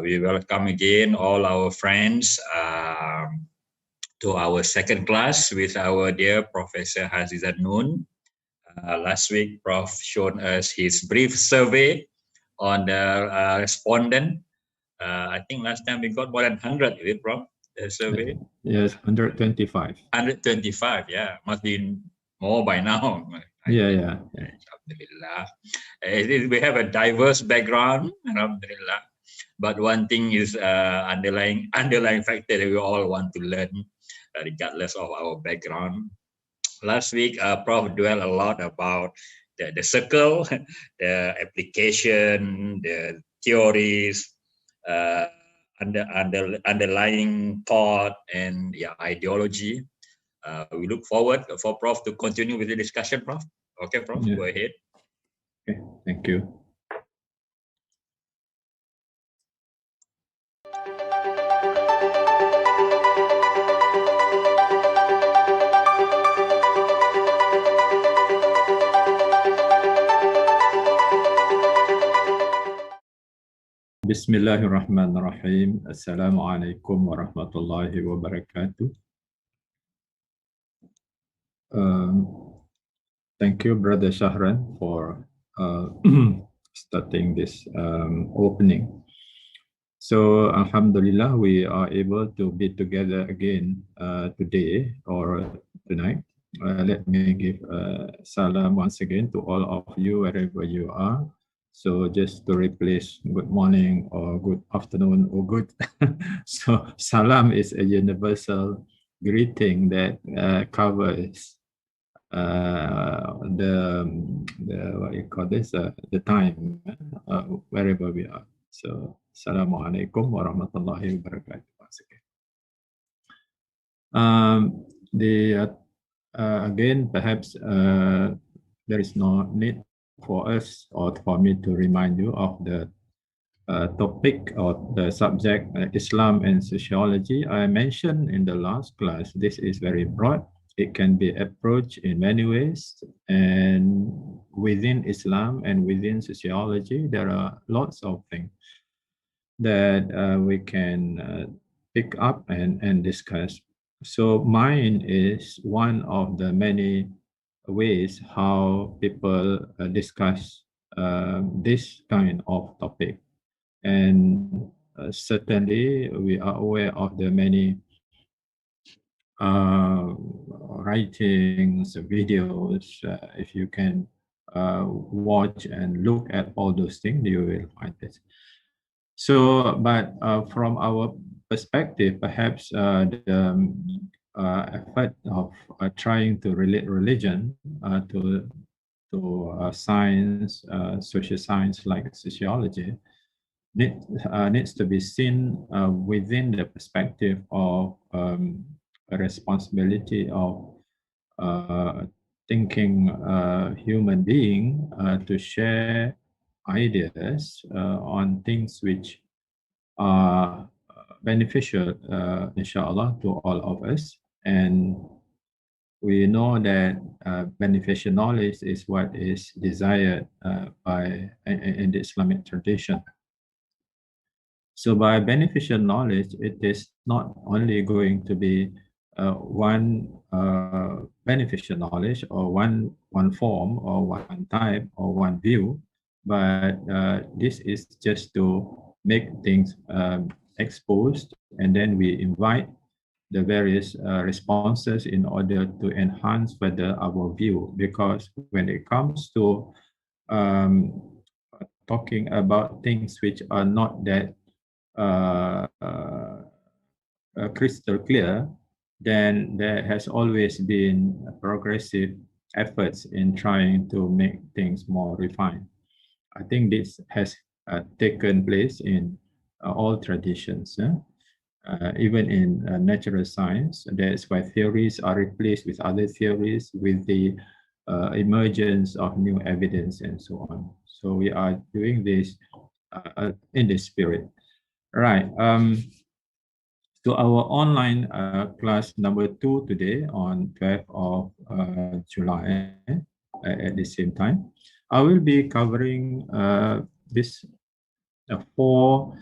We welcome again all our friends to our second class with our dear Professor Hazizan Noon. Last week, Prof showed us his brief survey on the respondent. I think last time we got more than 100, is it, Prof? The survey? Yes, 125. 125, yeah. Must be more by now. Yeah. Alhamdulillah. We have a diverse background, alhamdulillah. But one thing is underlying factor that we all want to learn, regardless of our background. Last week, Prof dwelled a lot about the circle, the application, the theories, underlying thought, and ideology. We look forward for Prof to continue with the discussion, Prof. Okay, Prof, go ahead. Okay, thank you. Bismillahirrahmanirrahim. Assalamualaikum warahmatullahi wabarakatuh. Thank you, Brother Shahran, for starting this opening. So, Alhamdulillah, we are able to be together again today or tonight. Let me give salam once again to all of you wherever you are. So just to replace good morning or good afternoon or good. So salam is a universal greeting that covers the what you call this the time wherever we are. So assalamualaikum warahmatullahi wabarakatuh once again. Again, perhaps there is no need for us or for me to remind you of the topic or the subject Islam and sociology. I mentioned in the last class, this is very broad. It can be approached in many ways, and within Islam and within sociology, there are lots of things that we can pick up and discuss. So mine is one of the many ways how people discuss this kind of topic. And certainly we are aware of the many writings, videos. If you can watch and look at all those things, you will find this. So, but from our perspective, perhaps the effort of trying to relate religion to science, social science like sociology, needs to be seen within the perspective of a responsibility of thinking human being to share ideas on things which are beneficial, inshallah, to all of us. And we know that beneficial knowledge is what is desired in the Islamic tradition. So by beneficial knowledge, it is not only going to be one beneficial knowledge or one form or one type or one view, but this is just to make things exposed, and then we invite the various responses in order to enhance further our view. Because when it comes to talking about things which are not that crystal clear, then there has always been progressive efforts in trying to make things more refined. I think this has taken place in all traditions, even in natural science. That's why theories are replaced with other theories, with the emergence of new evidence and so on. So we are doing this in this spirit. Right. So our online class number 2 today on 12th of July at the same time, I will be covering this 4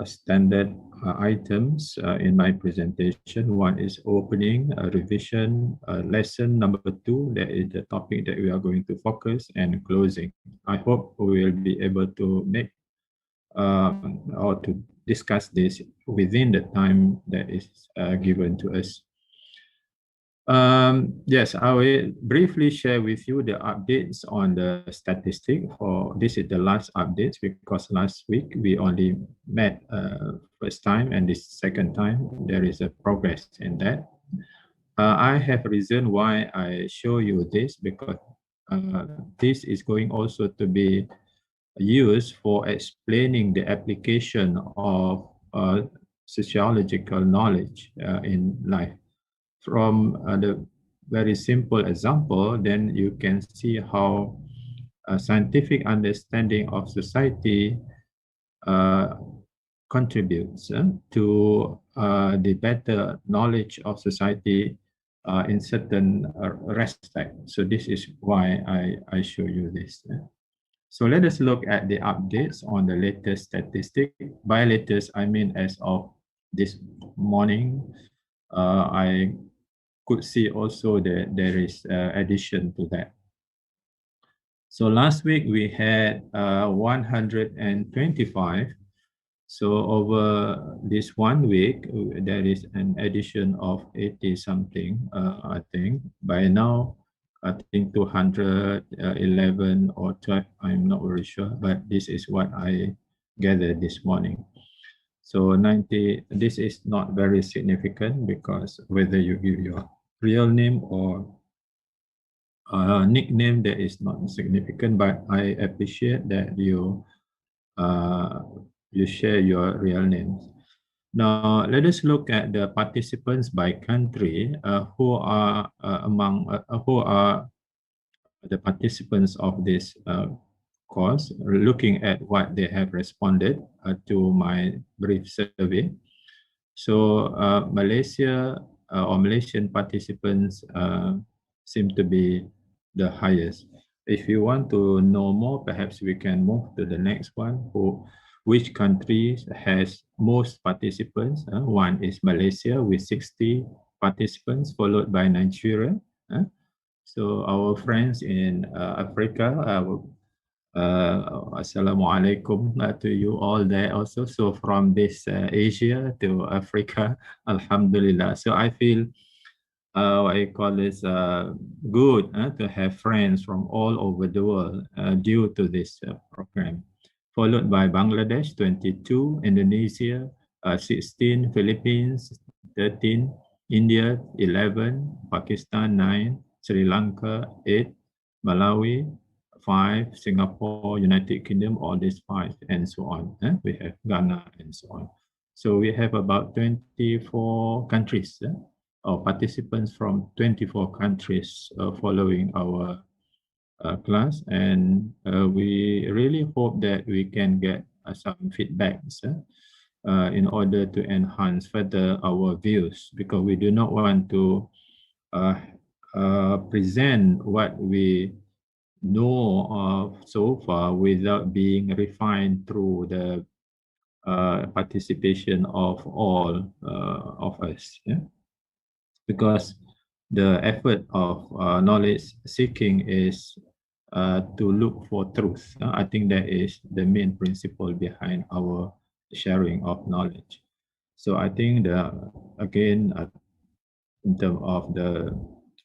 standard items in my presentation. One is opening, revision, lesson number 2, that is the topic that we are going to focus, and closing. I hope we will be able to make or to discuss this within the time that is given to us. Yes, I will briefly share with you the updates on the statistic. For this is the last updates, because last week we only met first time, and this second time there is a progress in that. I have a reason why I show you this, because this is going also to be used for explaining the application of sociological knowledge in life. From the very simple example, then you can see how scientific understanding of society uh, contributes to the better knowledge of society in certain respect. So this is why I show you this. So let us look at the updates on the latest statistic. By latest, I mean as of this morning. I could see also that there is addition to that. So last week we had 125. So over this 1 week, there is an addition of 80 something, I think. By now, I think 211 or 12, I'm not very sure, but this is what I gathered this morning. So 90, this is not very significant, because whether you give your real name or nickname, that is not significant, but I appreciate that you share your real names. Now, let us look at the participants by country who are the participants of this course, looking at what they have responded to my brief survey. So Malaysia or Malaysian participants seem to be the highest. If you want to know more, perhaps we can move to the next one. Which country has most participants? One is Malaysia with 60 participants, followed by Nigeria. So our friends in Africa, Assalamualaikum to you all there also. So from this Asia to Africa, Alhamdulillah. So I feel what I call this good to have friends from all over the world due to this program. Followed by Bangladesh, 22, Indonesia, 16, Philippines, 13, India, 11, Pakistan, 9, Sri Lanka, 8, Malawi, 5, Singapore, United Kingdom, all these 5, and so on. We have Ghana and so on. So we have about 24 countries or participants from 24 countries following our class, and we really hope that we can get some feedbacks in order to enhance further our views, because we do not want to present what we know of so far without being refined through the participation of all of us. Because the effort of knowledge seeking is to look for truth. I think that is the main principle behind our sharing of knowledge. So I think again, in terms of the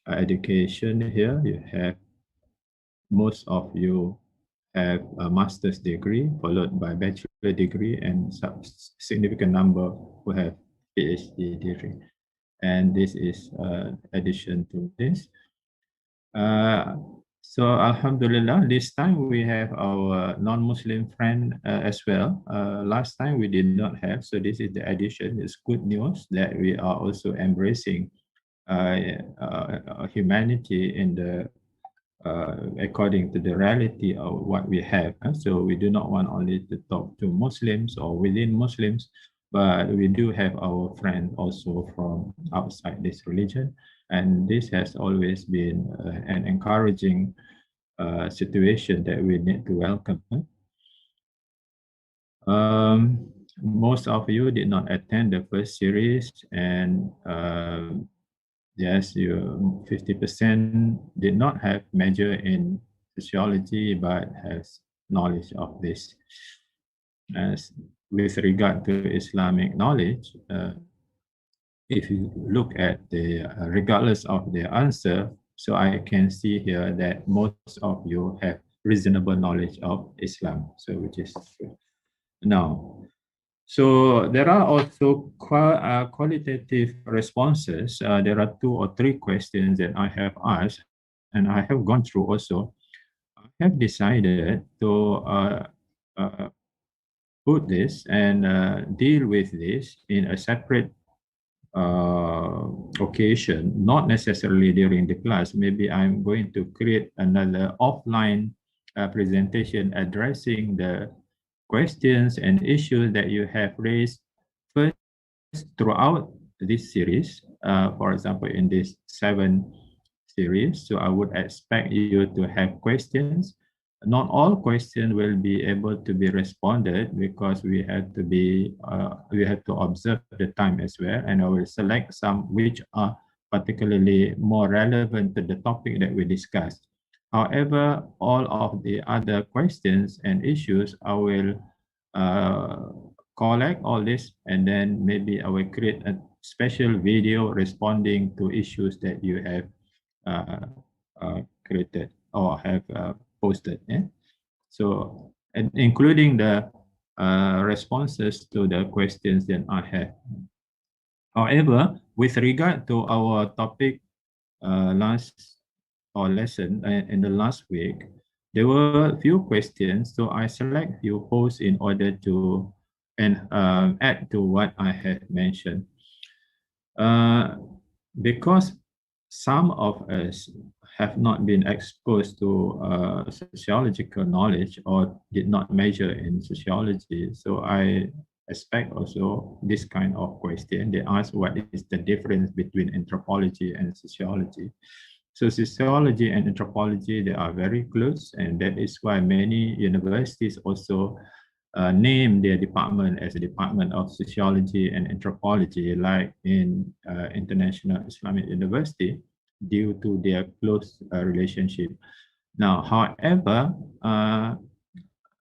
education here, you have most of you have a master's degree, followed by bachelor degree, and some significant number who have PhD degree. And this is addition to this. So Alhamdulillah, this time we have our non-Muslim friend as well. Last time we did not have, so this is the addition. It's good news that we are also embracing humanity in the according to the reality of what we have. So we do not want only to talk to Muslims or within Muslims, but we do have our friends also from outside this religion. And this has always been an encouraging situation that we need to welcome. most of you did not attend the first series, and yes, you 50% did not have major in sociology but has knowledge of this. As with regard to Islamic knowledge, if you look at the regardless of the answer, so I can see here that most of you have reasonable knowledge of Islam, so which is good. Now, so there are also qualitative responses. There are 2 or 3 questions that I have asked, and I have gone through also. I have decided to put this and deal with this in a separate occasion, not necessarily during the class. Maybe I'm going to create another offline presentation addressing the questions and issues that you have raised first throughout this series. For example, in this 7 series, so I would expect you to have questions. Not all questions will be able to be responded because we have to observe the time as well, and I will select some which are particularly more relevant to the topic that we discussed. However, all of the other questions and issues, I will collect all this, and then maybe I will create a special video responding to issues that you have created or have posted. Yeah? So, and including the responses to the questions that I have. However, with regard to our topic last or lesson in the last week, there were a few questions, so I select few posts in order to and add to what I had mentioned. Because some of us have not been exposed to sociological knowledge or did not major in sociology, so I expect also this kind of question. They ask what is the difference between anthropology and sociology. So sociology and anthropology, they are very close, and that is why many universities also name their department as a Department of Sociology and Anthropology, like in International Islamic University, due to their close relationship. Now, however,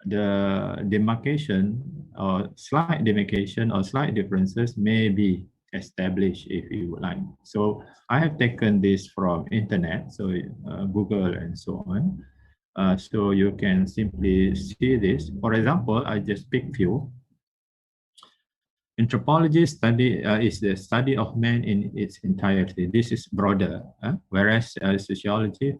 the demarcation or slight differences may be established if you would like. So I have taken this from internet, so Google and so on. So you can simply see this. For example, I just pick few. Anthropology study is the study of man in its entirety. This is broader, whereas sociology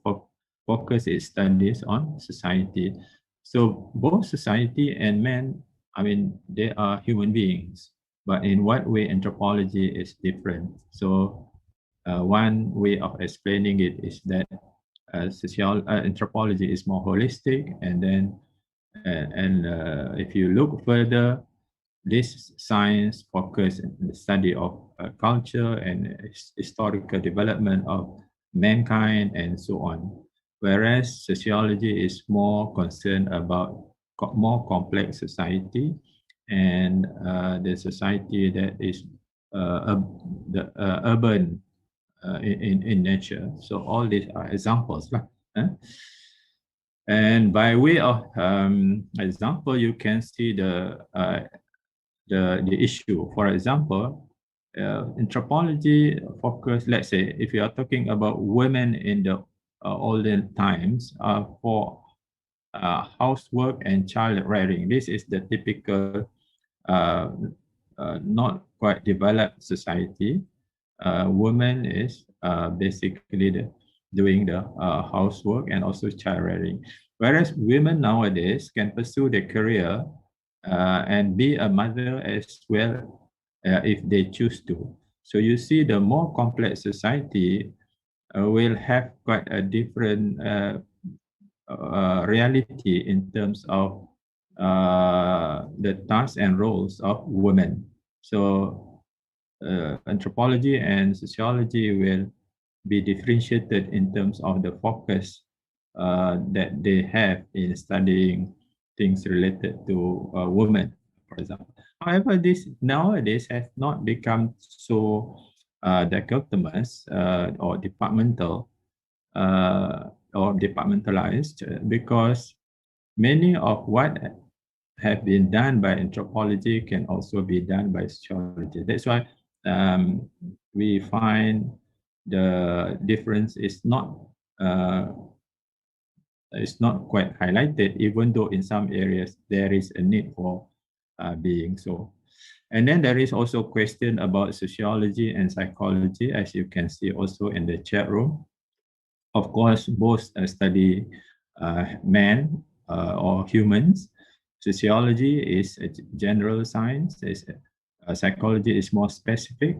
focus its studies on society. So both society and man, I mean, they are human beings, but in what way anthropology is different. So one way of explaining it is that anthropology is more holistic, and then if you look further, this science focus on the study of culture and historical development of mankind and so on, whereas sociology is more concerned about more complex society and the society that is urban in nature. So all these are examples. And by way of example, you can see the issue. For example, anthropology focus, let's say, if you are talking about women in the olden times, for housework and child rearing, this is the typical not quite developed society. Women is basically doing the housework and also child rearing. Whereas women nowadays can pursue their career and be a mother as well if they choose to. So you see the more complex society will have quite a different reality in terms of the tasks and roles of women. So anthropology and sociology will be differentiated in terms of the focus that they have in studying things related to women for example. However, this nowadays has not become so dichotomous or departmental or departmentalized because many of what have been done by anthropology can also be done by sociology. That's why we find the difference is not quite highlighted, even though in some areas there is a need for being so. And then there is also a question about sociology and psychology, as you can see also in the chat room. Of course, both study man or humans. Sociology is a general science. Psychology is more specific.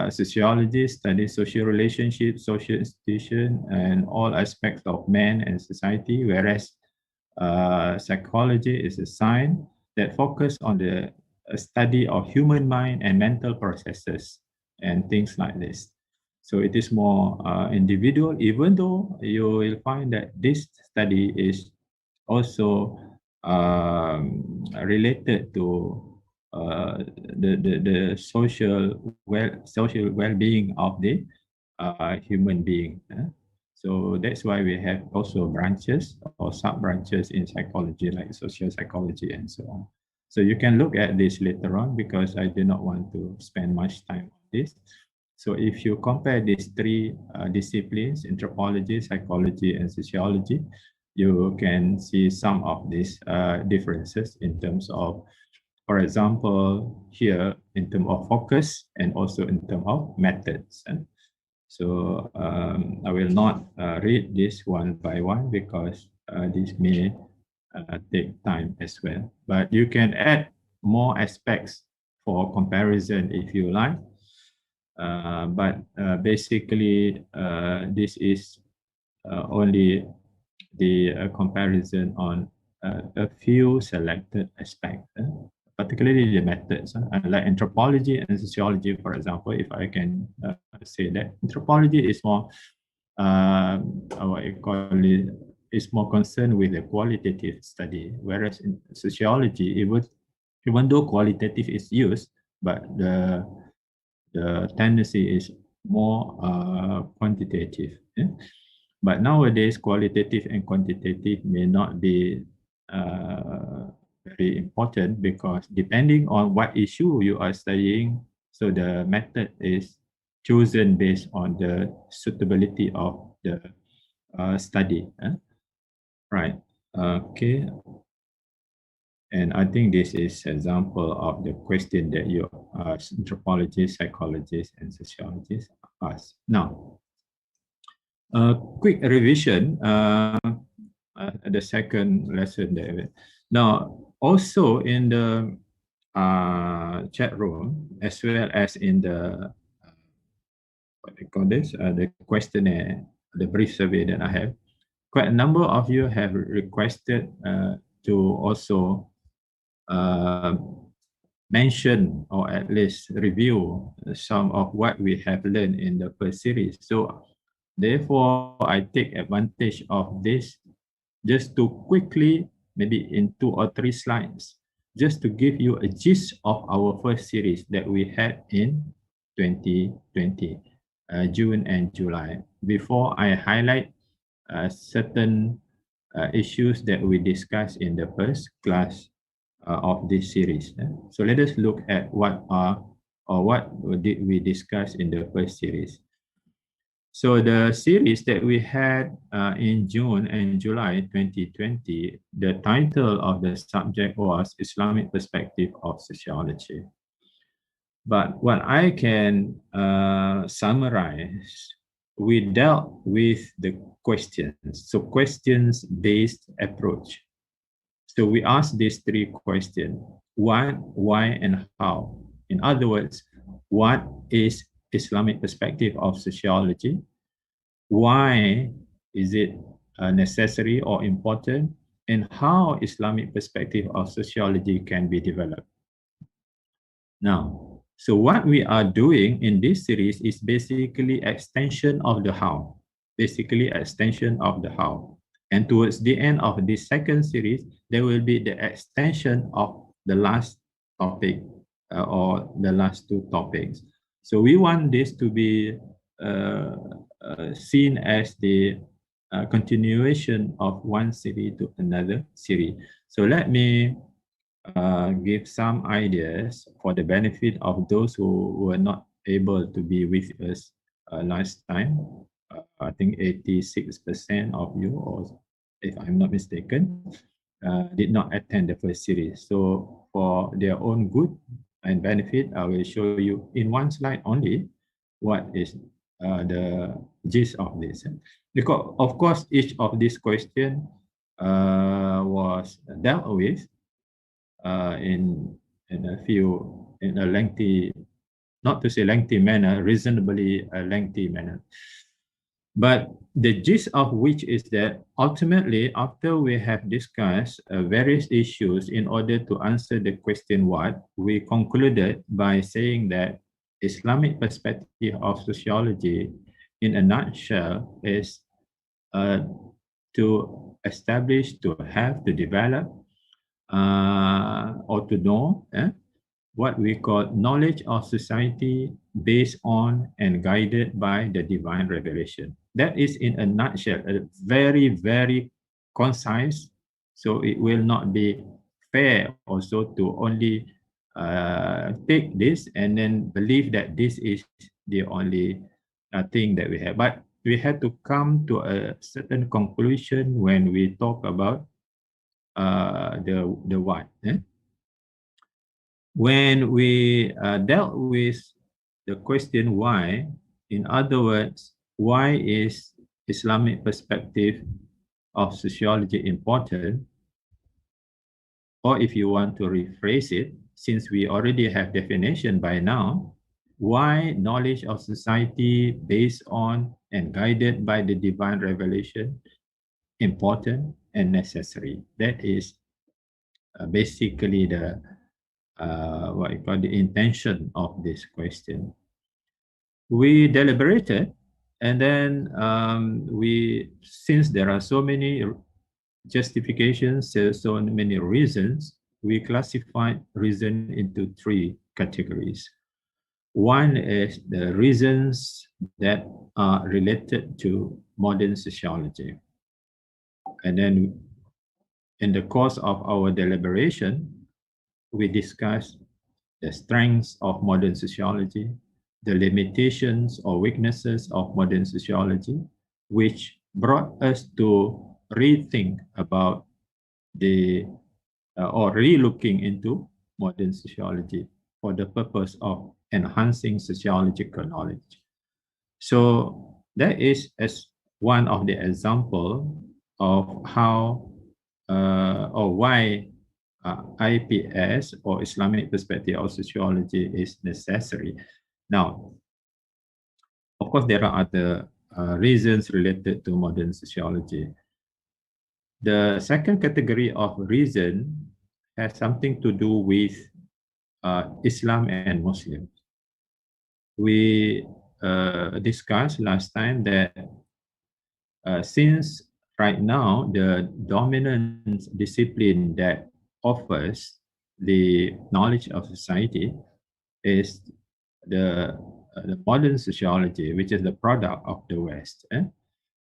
Sociology studies social relationships, social institution, and all aspects of man and society, whereas psychology is a science that focus on the study of human mind and mental processes and things like this. So it is more individual, even though you will find that this study is also related to the social well-being of the human being. So that's why we have also branches or sub-branches in psychology, like social psychology and so on. So you can look at this later on because I do not want to spend much time on this. So if you compare these three disciplines, anthropology, psychology, and sociology, you can see some of these differences in terms of, for example, here in terms of focus and also in terms of methods. So I will not read this one by one because this may take time as well. But you can add more aspects for comparison if you like. But basically, this is only the comparison on a few selected aspects, particularly the methods. Like anthropology and sociology, for example, if I can say that anthropology is more, what you call it, is more concerned with the qualitative study, whereas in sociology, even though qualitative is used, but the tendency is more quantitative. But nowadays, qualitative and quantitative may not be very important because depending on what issue you are studying, so the method is chosen based on the suitability of the study. Right. Okay. And I think this is an example of the question that you anthropologists, psychologists, and sociologists ask. Now, a quick revision, the second lesson there. Now, also in the chat room, as well as in the, what they call this, the questionnaire, the brief survey that I have, quite a number of you have requested to also mention or at least review some of what we have learned in the first series. So therefore, I take advantage of this just to quickly, maybe in 2 or 3 slides, just to give you a gist of our first series that we had in 2020, June and July, before I highlight certain issues that we discussed in the first class of this series. So let us look at what did we discuss in the first series. So the series that we had in June and July 2020, the title of the subject was Islamic Perspective of Sociology. But what I can summarize, we dealt with the questions, so questions-based approach. So we asked these 3 questions: what, why, and how. In other words, what is Islamic perspective of sociology? Why is it necessary or important? And how Islamic perspective of sociology can be developed? Now, so what we are doing in this series is basically extension of the how. Basically extension of the how. And towards the end of this second series, there will be the extension of the last topic or the last two topics. So we want this to be seen as the continuation of one series to another series. So let me give some ideas for the benefit of those who were not able to be with us last time. I think 86% of you, or if I'm not mistaken, did not attend the first series. So for their own good and benefit, I will show you in one slide only what is the gist of this. Because of course, each of these questions was dealt with in a lengthy, not to say lengthy manner, reasonably lengthy manner. But the gist of which is that ultimately, after we have discussed various issues in order to answer the question what, we concluded by saying that Islamic perspective of sociology in a nutshell is to establish, to have, to develop, or to know what we call knowledge of society based on and guided by the divine revelation. That is in a nutshell, a very, very concise. So it will not be fair also to only take this and then believe that this is the only thing that we have. But we had to come to a certain conclusion when we talk about the what. When we dealt with the question why, in other words, why is Islamic perspective of sociology important? Or if you want to rephrase it, since we already have definition by now, why knowledge of society based on and guided by the divine revelation important and necessary? That is basically the what you call the intention of this question. We deliberated, and then since there are so many justifications, so many reasons, we classified reason into three categories. One is the reasons that are related to modern sociology. And then in the course of our deliberation, we discussed the strengths of modern sociology, the limitations or weaknesses of modern sociology, which brought us to rethink about the or re-looking into modern sociology for the purpose of enhancing sociological knowledge. So that is as one of the example of how or why IPS or Islamic perspective of sociology is necessary. Now, of course, there are other reasons related to modern sociology. The second category of reason has something to do with Islam and Muslims. We discussed last time that since right now the dominant discipline that offers the knowledge of society is the modern sociology, which is the product of the West.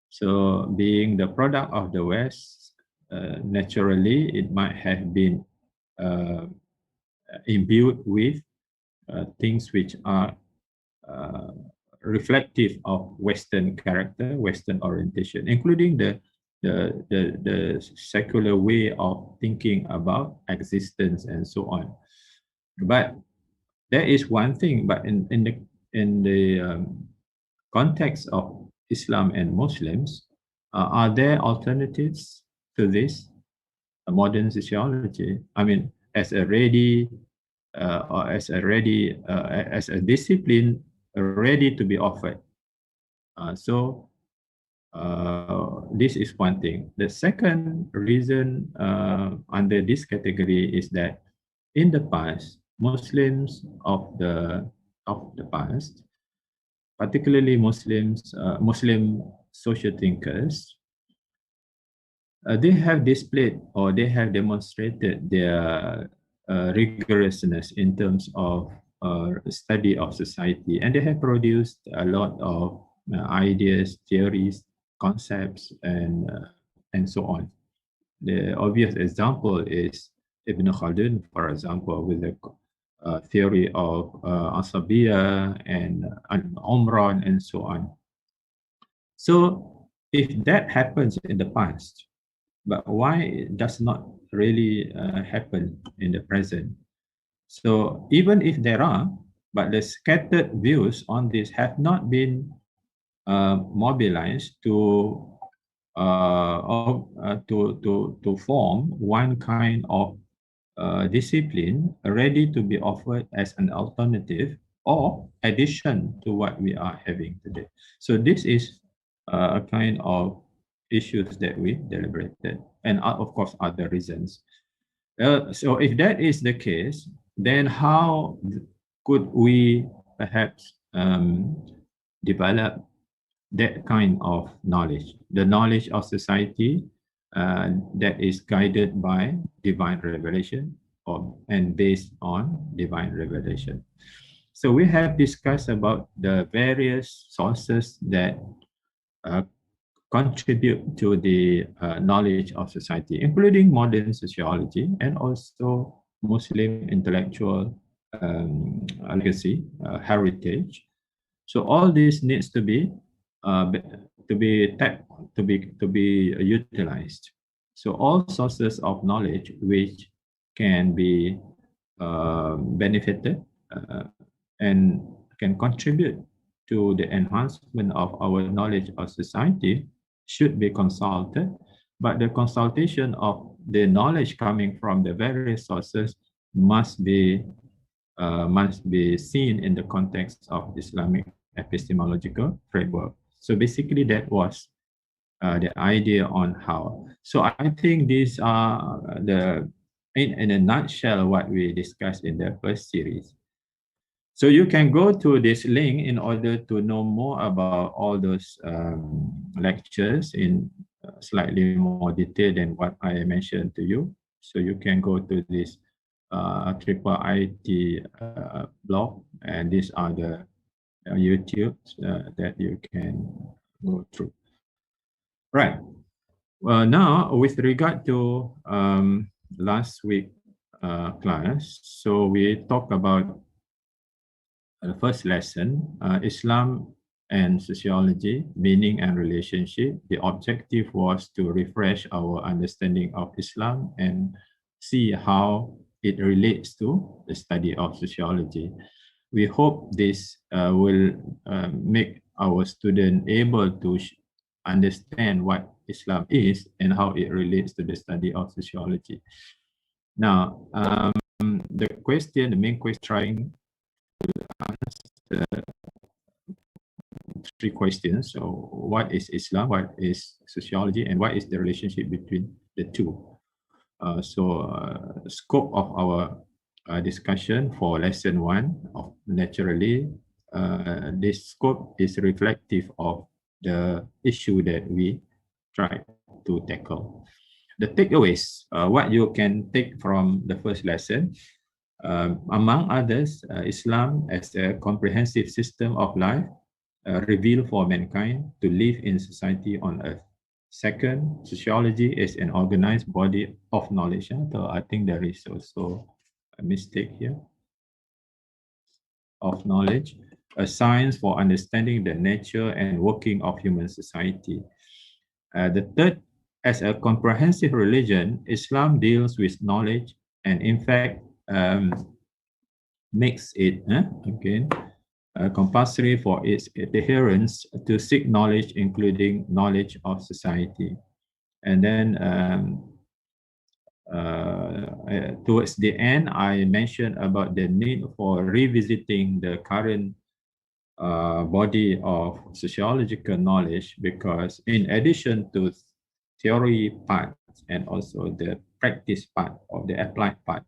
So being the product of the West, naturally it might have been imbued with things which are reflective of Western character, Western orientation, including the secular way of thinking about existence and so on. But there is one thing, but in the context of Islam and Muslims, are there alternatives to this modern sociology? I mean, as a ready or as a discipline ready to be offered. So this is one thing. The second reason under this category is that in the past, Muslims of the past, particularly Muslims, Muslim social thinkers, they have displayed or they have demonstrated their rigorousness in terms of study of society, and they have produced a lot of ideas, theories, concepts, and so on. The obvious example is Ibn Khaldun, for example, with the theory of Asabiya and Umran and so on. So if that happens in the past, but why it does not really happen in the present? So even if there are, but the scattered views on this have not been mobilized to form one kind of discipline ready to be offered as an alternative or addition to what we are having today. So this is a kind of issues that we deliberated, and of course other reasons. So if that is the case, then how could we perhaps develop that kind of knowledge, the knowledge of society that is guided by divine revelation and based on divine revelation. So we have discussed about the various sources that uh, contribute to the knowledge of society, including modern sociology and also Muslim intellectual legacy, heritage. So all this needs to be tapped, to be utilized. So all sources of knowledge which can be benefited and can contribute to the enhancement of our knowledge of society should be consulted, but the consultation of the knowledge coming from the various sources must be seen in the context of Islamic epistemological framework. So basically, that was the idea on how. So I think these are in a nutshell, what we discussed in the first series. So you can go to this link in order to know more about all those lectures in slightly more detail than what I mentioned to you. So you can go to this IIIT blog, and these are the YouTubes that you can go through. Right. Well, now with regard to last week class, so we talked about the first lesson, Islam and sociology, meaning and relationship. The objective was to refresh our understanding of Islam and see how it relates to the study of sociology. We hope this will make our student able to understand what Islam is and how it relates to the study of sociology. Now, the main question, trying to answer three questions. So what is Islam, what is sociology, and what is the relationship between the two? Scope of our discussion for lesson 1 of naturally, this scope is reflective of the issue that we try to tackle. The takeaways, what you can take from the first lesson, among others, Islam as a comprehensive system of life revealed for mankind to live in society on earth. Second, sociology is an organized body of knowledge. So I think there is also a mistake here. Of knowledge, a science for understanding the nature and working of human society. The third, as a comprehensive religion, Islam deals with knowledge and in fact makes it compulsory for its adherents to seek knowledge, including knowledge of society. And then towards the end, I mentioned about the need for revisiting the current body of sociological knowledge, because in addition to theory part and also the practice part of the applied part,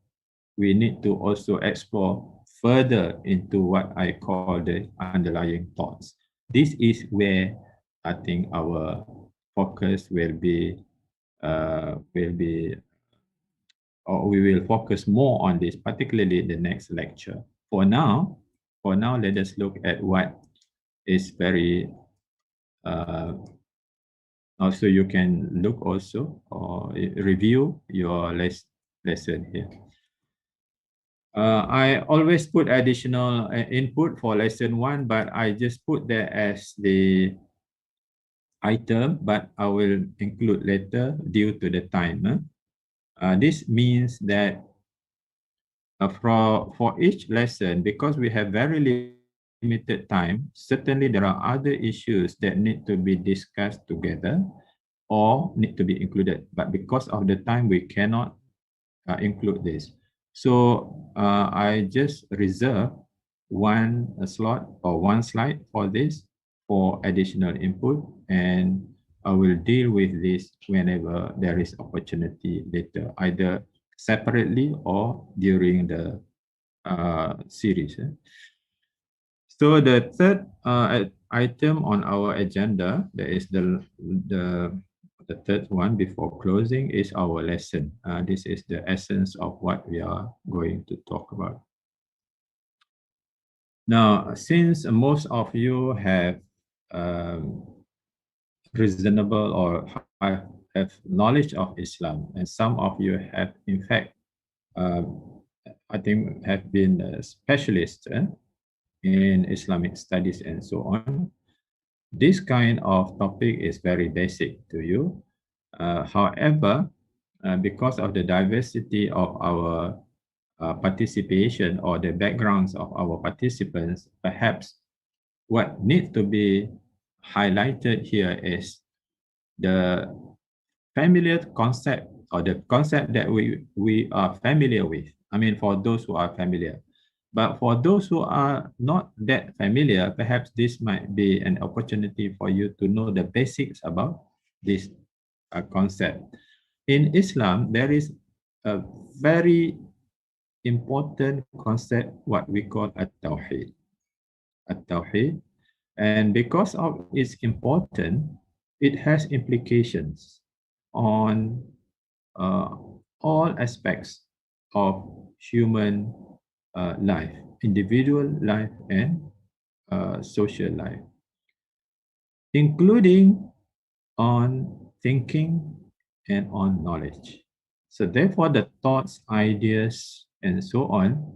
we need to also explore further into what I call the underlying thoughts. This is where I think our focus will be or we will focus more on this, particularly the next lecture. For now, let us look at what is very, also you can look also or review your lesson here. I always put additional input for lesson 1, but I just put there as the item, but I will include later due to the time. This means that for each lesson, because we have very limited time, certainly there are other issues that need to be discussed together or need to be included. But because of the time, we cannot include this. So I just reserve one slot or one slide for this for additional input, and I will deal with this whenever there is opportunity later, either separately or during the series. So the third item on our agenda, that is the third one before closing, is our lesson. This is the essence of what we are going to talk about. Now, since most of you have reasonable or have knowledge of Islam, and some of you have, in fact, I think, have been specialists in Islamic studies and so on, this kind of topic is very basic to you. However, because of the diversity of our participation or the backgrounds of our participants, perhaps what needs to be highlighted here is the familiar concept or the concept that we are familiar with. I mean, for those who are familiar. But for those who are not that familiar, perhaps this might be an opportunity for you to know the basics about this concept. In Islam, there is a very important concept, what we call at-tawheed. At-tawheed. And because of its importance, it has implications on all aspects of human life, individual life and social life, including on thinking and on knowledge. So therefore, the thoughts, ideas, and so on,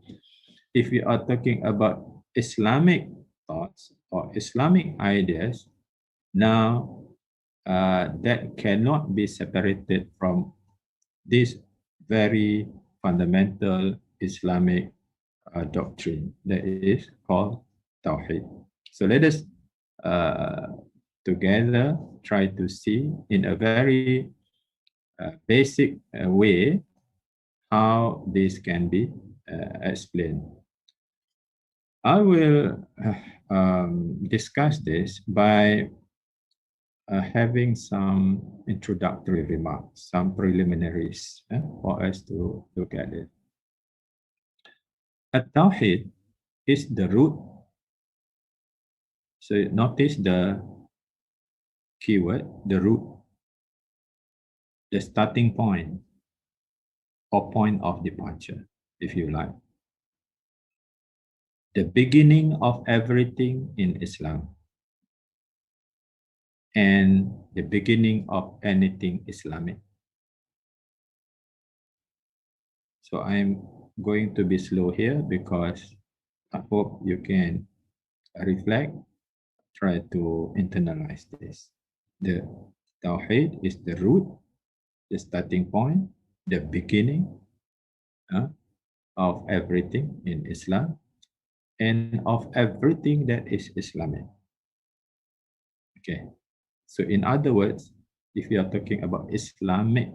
if we are talking about Islamic thoughts or Islamic ideas, now that cannot be separated from this very fundamental Islamic doctrine that is called Tawheed. So let us together try to see in a very basic way how this can be explained. I will discuss this by having some introductory remarks, some preliminaries for us to look at it. At-Tawheed is the root. So notice the keyword, the root, the starting point or point of departure, if you like. The beginning of everything in Islam and the beginning of anything Islamic. So I'm going to be slow here because I hope you can reflect, try to internalize this. The Tawheed is the root, the starting point, the beginning of everything in Islam and of everything that is Islamic. Okay, so in other words, if you are talking about Islamic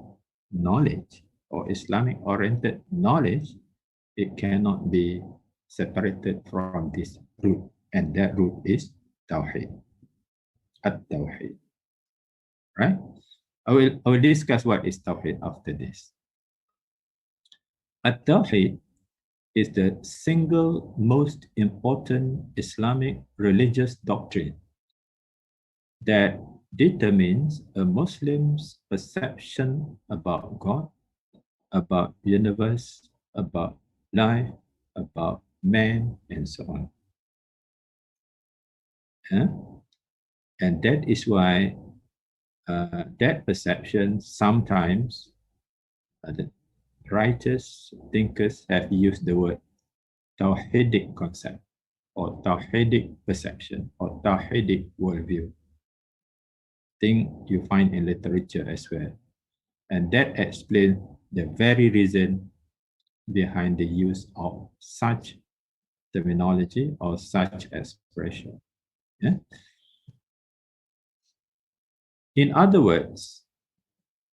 knowledge or Islamic oriented knowledge, it cannot be separated from this root, and that root is Tawheed, At-Tawheed, right? I will discuss what is Tawheed after this. At-Tawheed is the single most important Islamic religious doctrine that determines a Muslim's perception about God about universe, about life, about man, and so on. And that is why that perception sometimes the writers, thinkers have used the word Tawhidic concept or Tawhidic perception or Tawhidic worldview. Thing you find in literature as well. And that explains the very reason behind the use of such terminology or such expression. Yeah? In other words,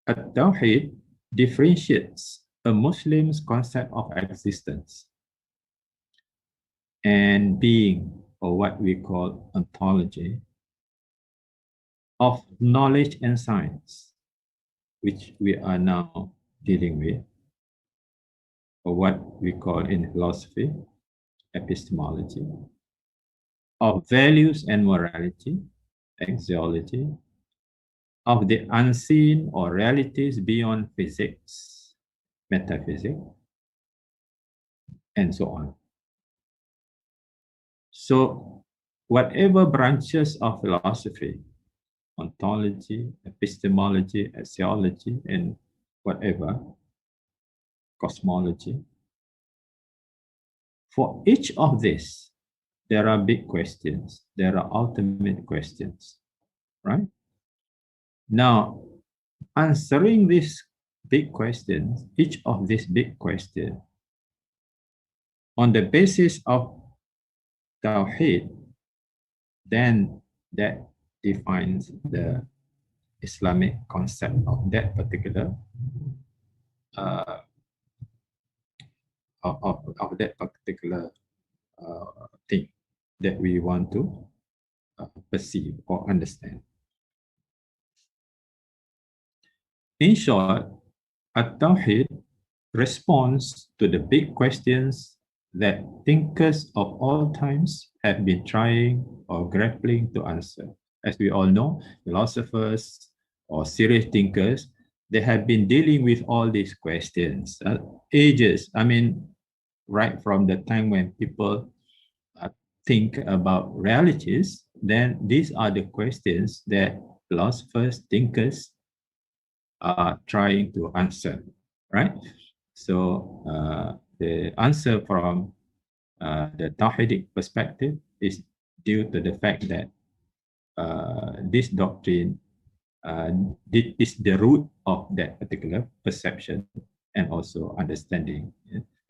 At-Tawhid differentiates a Muslim's concept of existence and being, or what we call ontology, of knowledge and science, which we are now dealing with, or what we call in philosophy, epistemology, of values and morality, axiology, of the unseen or realities beyond physics, metaphysics, and so on. So whatever branches of philosophy, ontology, epistemology, axiology, and whatever, cosmology, for each of these, there are big questions. There are ultimate questions, right? Now, answering these big questions, each of these big questions, on the basis of Tawheed, then that defines the Islamic concept of that particular of that particular thing that we want to perceive or understand. In short, At-Tawhid responds to the big questions that thinkers of all times have been trying or grappling to answer. As we all know, philosophers or serious thinkers, they have been dealing with all these questions ages. I mean, right from the time when people think about realities, then these are the questions that philosophers, thinkers are trying to answer, right? So the answer from the Tawhidic perspective is due to the fact that this doctrine is the root of that particular perception and also understanding,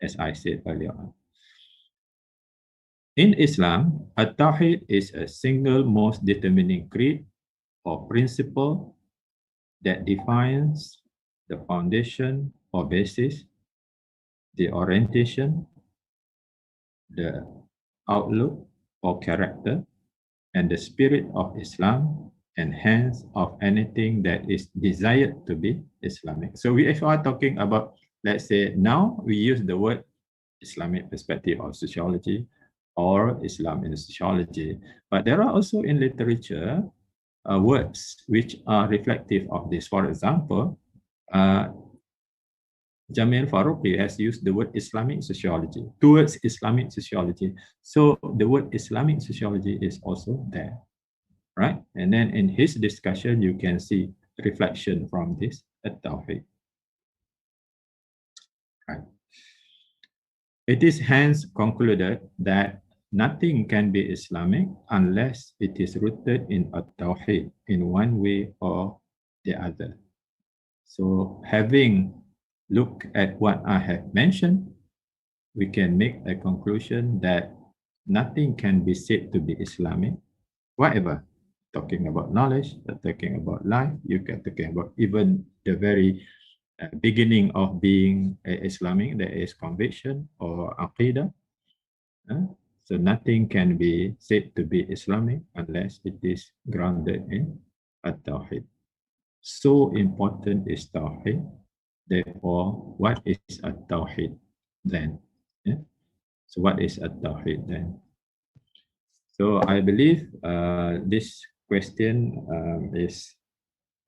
as I said earlier on. In Islam, At-Tawhid is a single most determining creed or principle that defines the foundation or basis, the orientation, the outlook or character, and the spirit of Islam, and hence of anything that is desired to be Islamic. So if we are talking about, let's say now we use the word Islamic perspective of sociology or Islam in sociology, but there are also in literature words which are reflective of this. For example, Jamil Farouqi has used the word Islamic sociology towards Islamic sociology. So the word Islamic sociology is also there, right? And then in his discussion, you can see reflection from this At-Tawhid. Right. It is hence concluded that nothing can be Islamic unless it is rooted in At-Tawhid in one way or the other. So having looked at what I have mentioned, we can make a conclusion that nothing can be said to be Islamic, whatever. Talking about knowledge, talking about life, you can talking about even the very beginning of being Islamic, that is conviction or aqidah. So nothing can be said to be Islamic unless it is grounded in At-Tawhid. So important is Tawhid. Therefore, what is At-Tawhid then? Yeah? So what is At-Tawhid then? So I believe this question is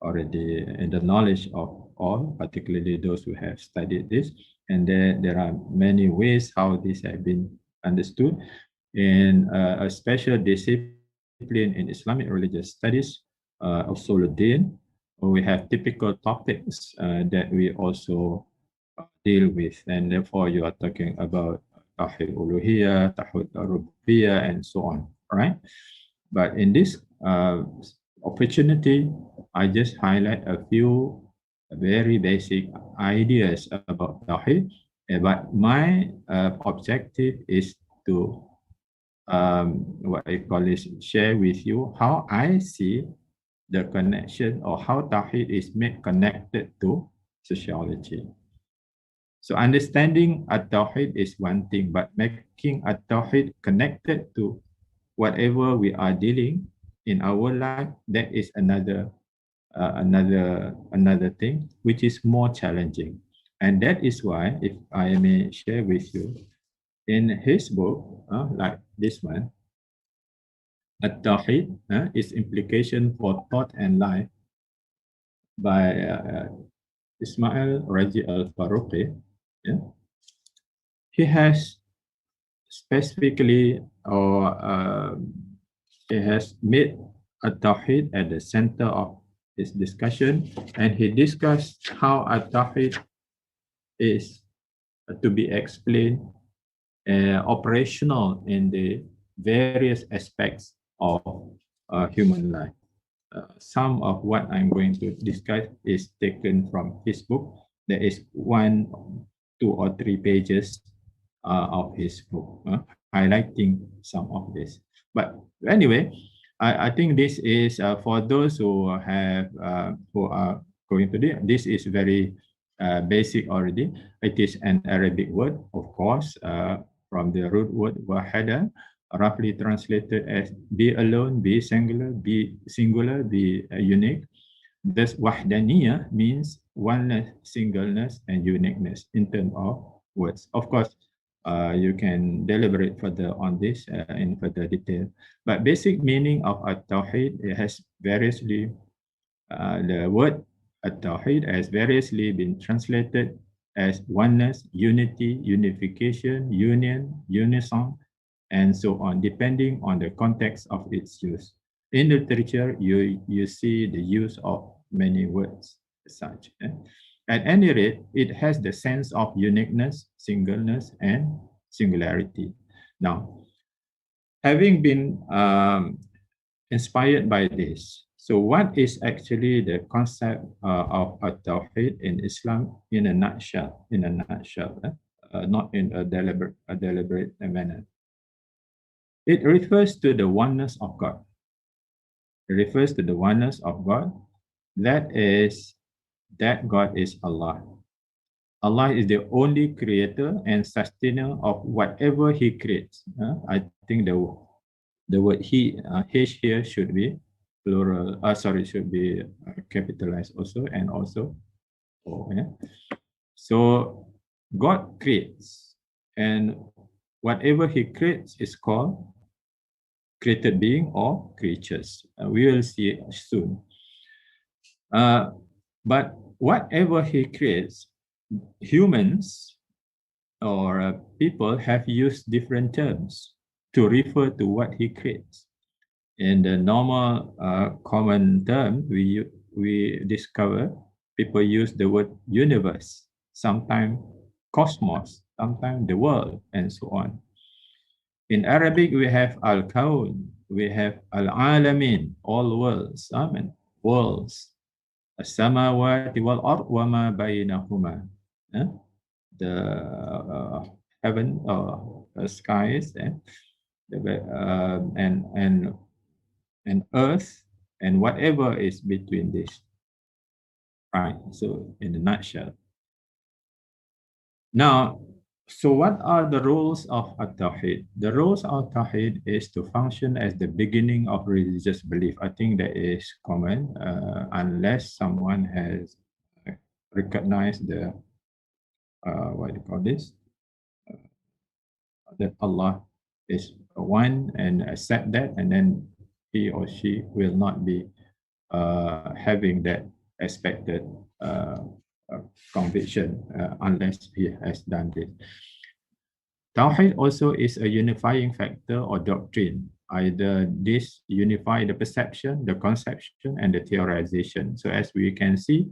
already in the knowledge of all, particularly those who have studied this. And there are many ways how this has been understood. In a special discipline in Islamic religious studies, Usuluddin, we have typical topics that we also deal with, and therefore you are talking about Tawhid Uluhiyah, Tawhid Rububiyyah, and so on, right? But in this opportunity, I just highlight a few very basic ideas about Tawhid. But my objective is to what I call is share with you how I see the connection or how Tawhid is made connected to sociology. So understanding at-Tawhid is one thing, but making at-Tawhid connected to whatever we are dealing in our life, that is another thing, which is more challenging. And that is why, if I may share with you, in his book, like this one, At-Tawhid, its implication for thought and life, by Ismail Raji Al-Faruqi, yeah, he has specifically or he has made At-Tawhid at the center of his discussion, and he discussed how At-Tawhid is to be explained operational in the various aspects of human life. Some of what I'm going to discuss is taken from his book. There is 1, 2, or 3 pages of his book, highlighting some of this. But anyway, I think this is for those who have who are going to do this is very basic already. It is an Arabic word, of course, from the root word wahada, roughly translated as be alone, be singular, be unique. Thus, wahdaniyah means oneness, singleness, and uniqueness in terms of words. Of course, you can deliberate further on this in further detail. But basic meaning of at-Tawhid, it has variously, the word at-Tawhid has variously been translated as oneness, unity, unification, union, unison, and so on, depending on the context of its use. In literature, you see the use of many words as such. At any rate, it has the sense of uniqueness, singleness, and singularity. Now, having been inspired by this, so what is actually the concept of at-Tawhid in Islam in a nutshell? Not in a deliberate manner. It refers to the oneness of God. It refers to the oneness of God. That is, that God is Allah. Allah is the only creator and sustainer of whatever He creates. I think the word He, H here should be plural. Should be capitalized also, and also O. Yeah? So God creates, and whatever He creates is called created being or creatures. We will see soon. But whatever He creates, humans or people have used different terms to refer to what He creates. In the normal common term, we discover people use the word universe, sometimes cosmos, sometimes the world, and so on. In Arabic, we have al-kawn, we have al-alamin, all worlds, worlds. As-samawati wal-ard wa ma bainahuma. The heaven, skies, and earth, and whatever is between this. Right. So, in a nutshell. Now, so what are the rules of at-Tawhid? The rules of Tawhid is to function as the beginning of religious belief. I think that is common, unless someone has recognized the what do you call this? That Allah is one, and accept that, and then he or she will not be having that expected conviction unless he has done this. Tawheed also is a unifying factor or doctrine. Either this unify the perception, the conception, and the theorization. So as we can see,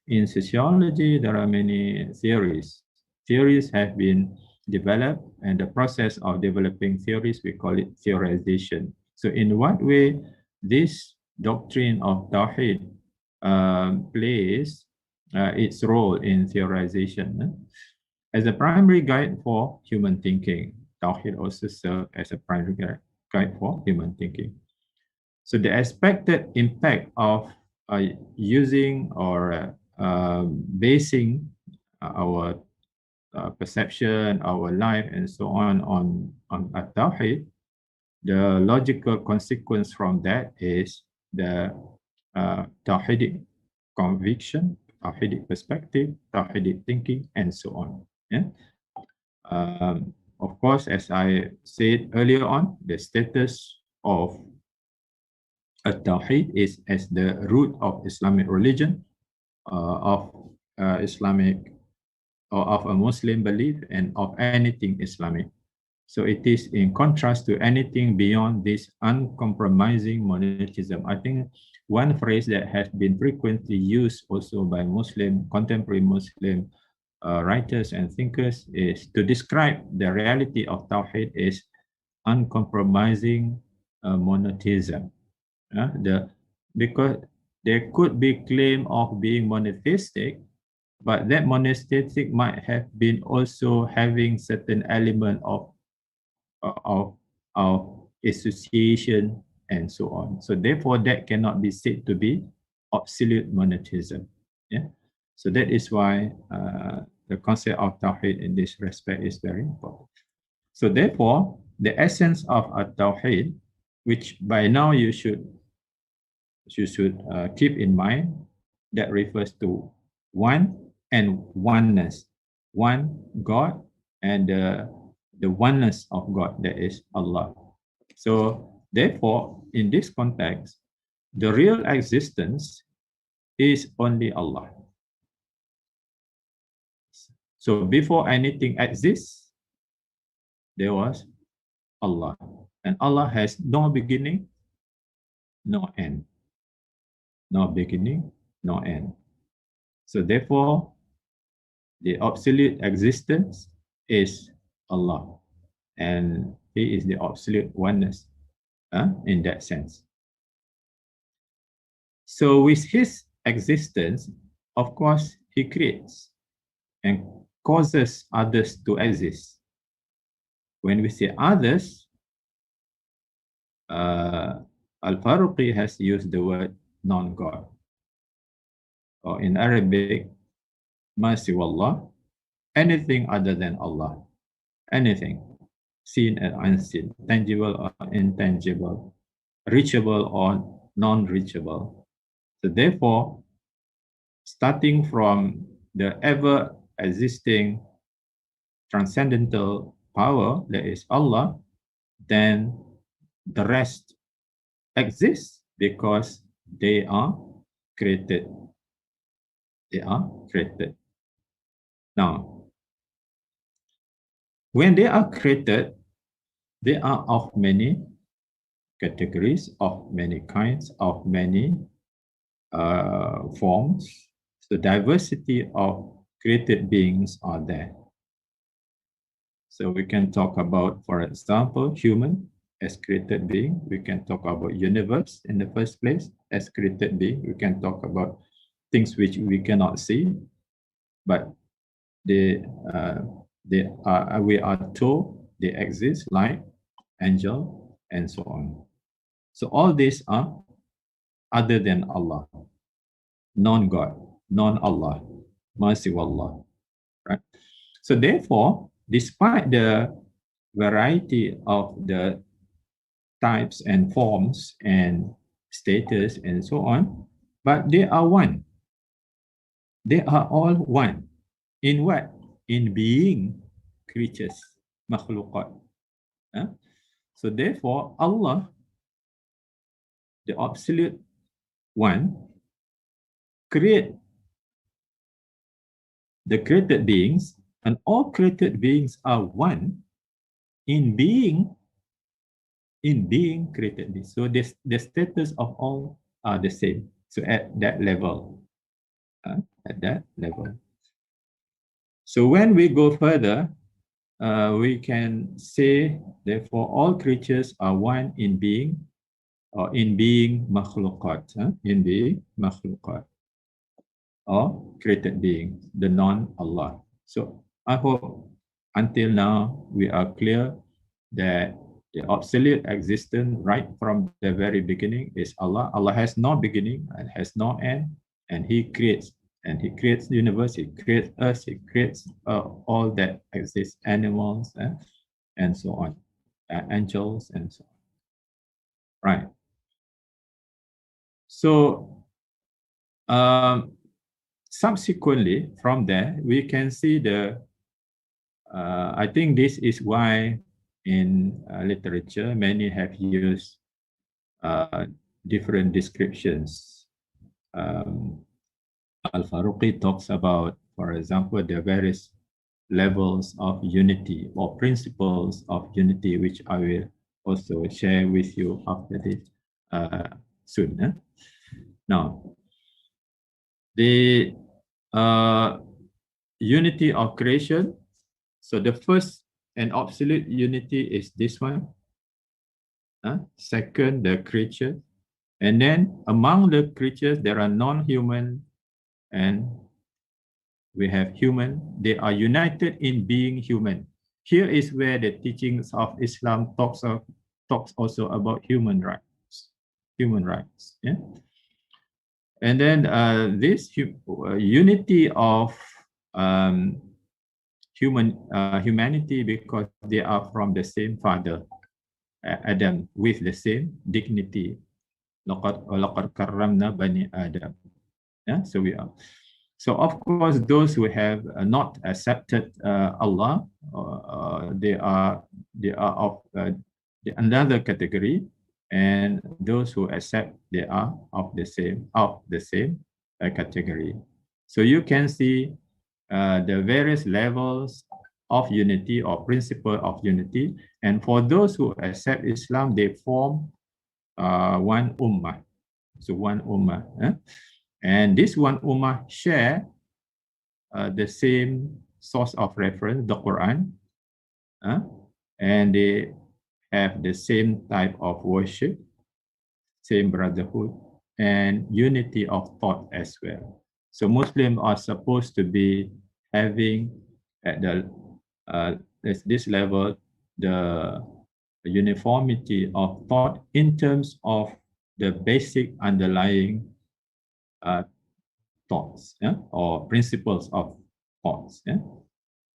in sociology, there are many theories. Theories have been developed, and the process of developing theories, we call it theorization. So in what way this doctrine of Tawheed plays its role in theorization? As a primary guide for human thinking, Tawheed also serves as a primary guide for human thinking. So the expected impact of using or basing our perception, our life, and so on Tawheed, the logical consequence from that is the Tawheedic conviction, Tawheedic perspective, Tawheedic thinking, and so on. Yeah? Of course, as I said earlier on, the status of Tawheed is as the root of Islamic religion, of Islamic or of a Muslim belief and of anything Islamic. So it is in contrast to anything beyond this uncompromising monotheism. I think one phrase that has been frequently used also by contemporary Muslim writers and thinkers is to describe the reality of Tawheed is uncompromising monotheism. Because there could be claim of being monotheistic, but that monotheistic might have been also having certain element of association and so on. So therefore, that cannot be said to be absolute monotheism. Yeah. So that is why the concept of Tawheed in this respect is very important. So therefore, the essence of a Tawheed, which by now you should keep in mind, that refers to one and oneness, one God and the oneness of God, that is Allah. So therefore, in this context, the real existence is only Allah. So before anything exists, there was Allah. And Allah has no beginning, no end. No beginning, no end. So therefore, the absolute existence is Allah. And He is the absolute oneness in that sense. So with His existence, of course, He creates and causes others to exist. When we say others, Al-Faruqi has used the word non-God. Or in Arabic, ma siwallah, anything other than Allah. Anything, seen and unseen, tangible or intangible, reachable or non-reachable. So therefore, starting from the ever-existing transcendental power, that is Allah, then the rest exists because they are created. They are created. Now, when they are created, they are of many categories, of many kinds, of many forms. The diversity of created beings are there. So we can talk about, for example, human as created being. We can talk about universe in the first place as created being. We can talk about things which we cannot see, but we are told they exist, like angel and so on. So all these are other than Allah, non-God, non-Allah, Masiwallah, right? So therefore, despite the variety of the types and forms and status and so on, but they are one. They are all one. In what? In being creatures, makhluqat. So therefore, Allah, the absolute one, create the created beings, and all created beings are one in being created beings. So this, the status of all are the same. So at that level, at that level. So when we go further, we can say, therefore, all creatures are one in being, or in being makhluqat, in being makhluqat, or created beings, the non-Allah. So I hope until now we are clear that the absolute existence right from the very beginning is Allah. Allah has no beginning and has no end, and He creates. And He creates the universe, He creates us, He creates all that exists, animals, and so on, angels, and so on. Right. So subsequently, from there, we can see the, I think this is why in literature, many have used different descriptions. Al-Faruqi talks about, for example, the various levels of unity or principles of unity, which I will also share with you after this soon. Now, the unity of creation. So the first and absolute unity is this one. Second, the creature. And then among the creatures, there are non-human and we have human. They are united in being human. Here is where the teachings of Islam talks also about human rights. Human rights. Yeah. And then this unity of humanity, because they are from the same father, Adam, with the same dignity. لَقَدْ كَرَّمْنَا بَنِي آدَمَ. Yeah, so we are. So of course, those who have not accepted Allah, they are of another category, and those who accept, they are of the same category. So you can see the various levels of unity or principle of unity, and for those who accept Islam, they form one ummah. So one ummah. And this one ummah share the same source of reference, the Quran, and they have the same type of worship, same brotherhood, and unity of thought as well. So Muslims are supposed to be having at the this level the uniformity of thought in terms of the basic underlying thoughts, or principles of thoughts.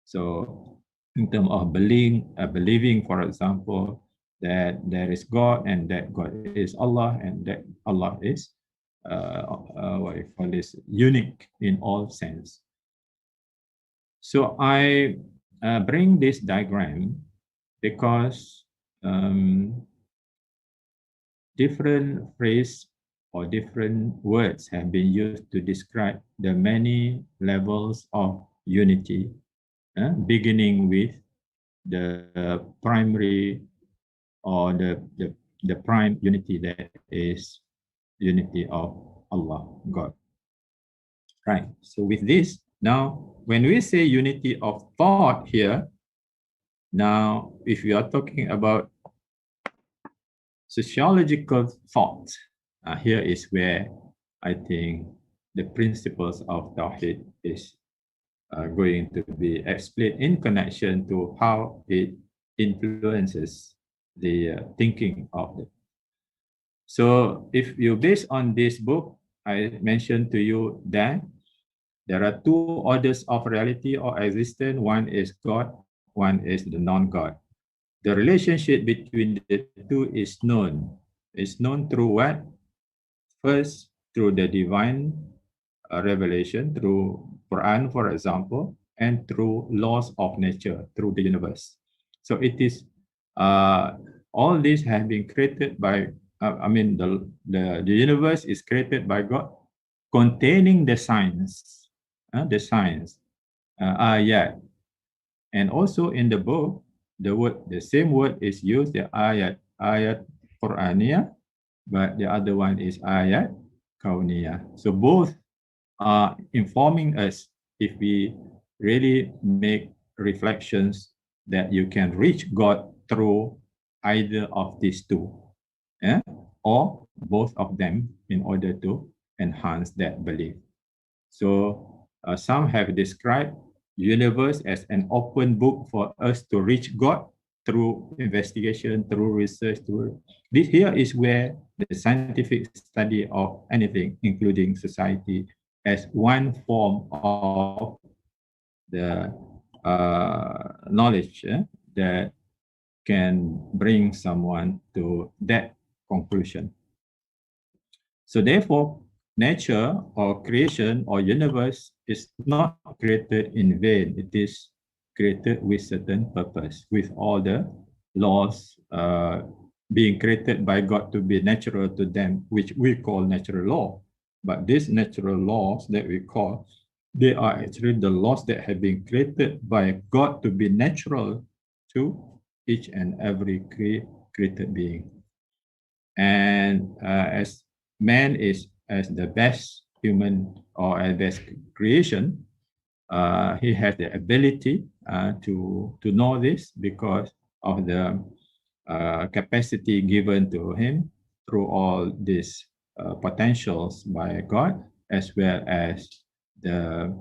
So in terms of believing, for example, that there is God and that God is Allah and that Allah is what you call this, unique in all sense. So I bring this diagram because different phrase or different words have been used to describe the many levels of unity, beginning with the primary or the prime unity, that is unity of Allah, God. Right. So with this, now when we say unity of thought here, now if we are talking about sociological thought, here is where I think the principles of Tawhid is going to be explained in connection to how it influences the thinking of it. So if you base on this book, I mentioned to you that there are two orders of reality or existence. One is God, one is the non-God. The relationship between the two is known. It's known through what? First, through the divine revelation, through Quran, for example, and through laws of nature, through the universe. So it is, all these have been created by, the universe is created by God, containing the science, ayat. And also in the book, the same word is used, the ayat Qur'aniyah, but the other one is ayat kauniyah. So both are informing us if we really make reflections that you can reach God through either of these two, yeah? Or both of them in order to enhance that belief. So some have described universe as an open book for us to reach God through investigation, through research, through this. Here is where the scientific study of anything, including society, as one form of the knowledge that can bring someone to that conclusion. So therefore, nature or creation or universe is not created in vain. It is created with certain purpose, with all the laws being created by God to be natural to them, which we call natural law. But these natural laws that we call, they are actually the laws that have been created by God to be natural to each and every created being. And as man is as the best human or as best creation, he has the ability to know this because of the capacity given to him through all these potentials by God, as well as the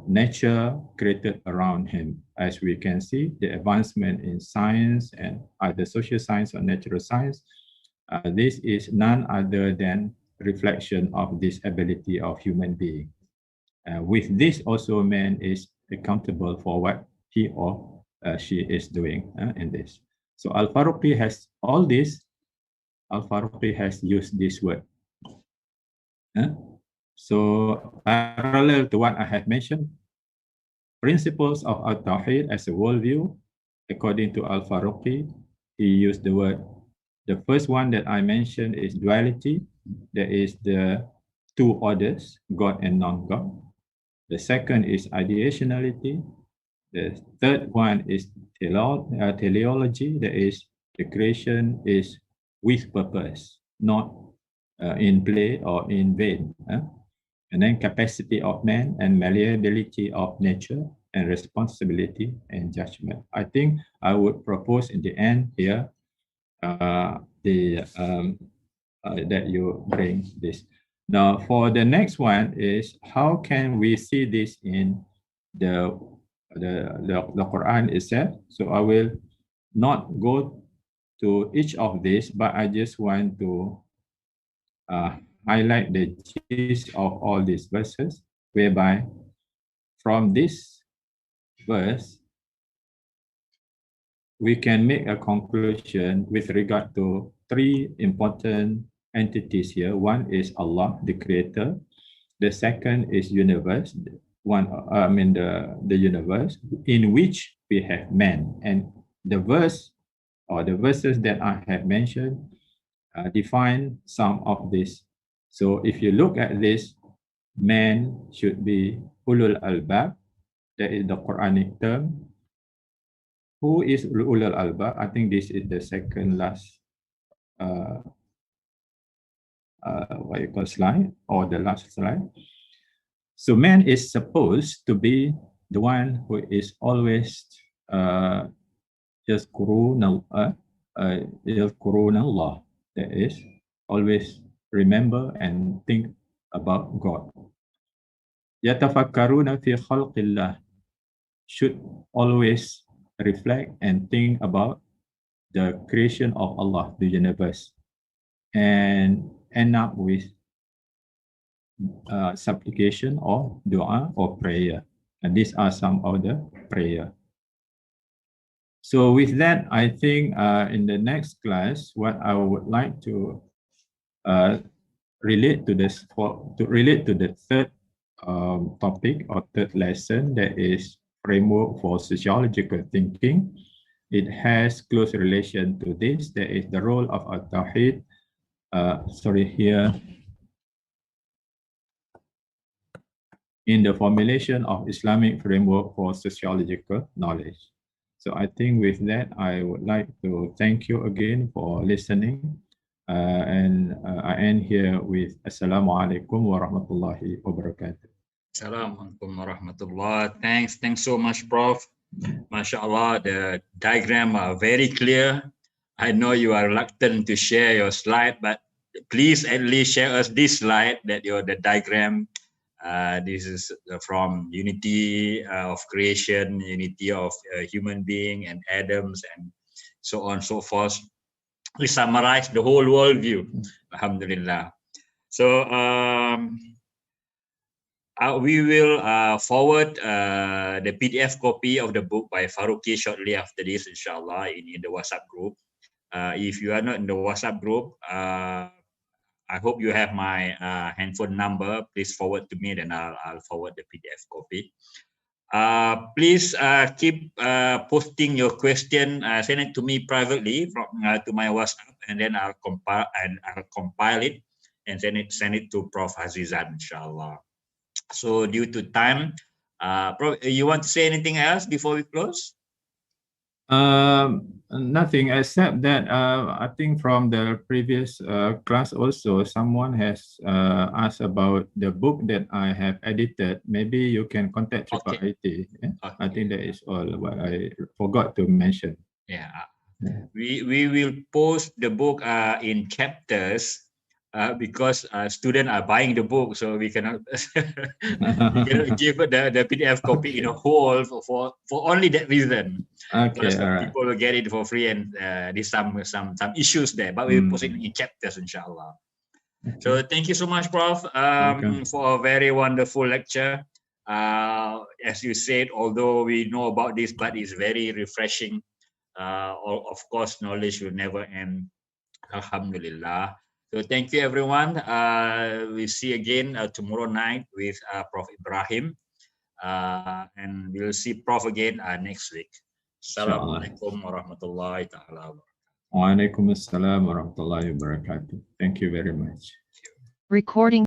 nature created around him. As we can see, the advancement in science and either social science or natural science, this is none other than reflection of this ability of human being. With this also, man is accountable for what he or she is doing in this. So Al-Faruqi has all this. Al-Faruqi has used this word. So parallel to what I have mentioned, principles of Al-Tawheed as a worldview, according to Al-Faruqi, he used the word. The first one that I mentioned is duality. There is the two orders, God and non-God. The second is ideationality. The third one is teleology. That is, the creation is with purpose, not in play or in vain. And then capacity of man and malleability of nature and responsibility and judgment. I think I would propose in the end here that you bring this. Now, for the next one is how can we see this in the Quran itself? So I will not go to each of these, but I just want to highlight the gist of all these verses, whereby from this verse, we can make a conclusion with regard to three important entities here. One is Allah, the creator. The second is universe. The universe in which we have man. And the verse or the verses that I have mentioned define some of this. So if you look at this, man should be ulul albab. That is the Quranic term. Who is ulul albab? I think this is the second last what you call slide or the last slide. So man is supposed to be the one who is always yazkuruna Allah. That is, always remember and think about God. Yatafakkaruna fi khalqillah, should always reflect and think about the creation of Allah, the universe, and end up with supplication or dua or prayer. And these are some of the prayer. So with that, I think in the next class, what I would like to relate to this relate to the third topic or third lesson, that is framework for sociological thinking. It has close relation to this. That is the role of Al-Tawheed. Sorry, here in the formulation of Islamic framework for sociological knowledge. So I think with that, I would like to thank you again for listening. And I end here with Assalamu alaikum wa rahmatullahi wa barakatuh. Assalamualaikum warahmatullah. Thanks so much, Prof. MashaAllah, the diagram are very clear. I know you are reluctant to share your slide, but please at least share us this slide that the diagram. This is from unity of creation, unity of human being and Adams, and so on and so forth. We summarize the whole worldview. Alhamdulillah. So we will forward the PDF copy of the book by Faruqi shortly after this, inshallah, in the WhatsApp group. If you are not in the WhatsApp group, I hope you have my handphone number. Please forward to me, then I'll forward the PDF copy. Please keep posting your question. Send it to me privately to my WhatsApp, and then I'll compile it and send it to Prof. Hazizan, inshallah. So due to time, Prof, you want to say anything else before we close? Nothing except that I think from the previous class also someone has asked about the book that I have edited. Maybe you can contact IIIT. Yeah? Okay. I think that is all what I forgot to mention. Yeah, we will post the book in chapters. Because students are buying the book, so we cannot give the PDF copy in a whole for only that reason. Okay, all right. People will get it for free, and there's some issues there, but we post it in chapters, inshallah. Okay. So thank you so much, Prof, for a very wonderful lecture. As you said, although we know about this, but it's very refreshing. Of course, knowledge will never end. Alhamdulillah. So thank you, everyone. We'll see again tomorrow night with Prof. Ibrahim. And we'll see Prof again next week. Assalamualaikum warahmatullahi ta'ala wabarakatuh. Wa alaikum assalam warahmatullahi wabarakatuh. Thank you very much. Recording.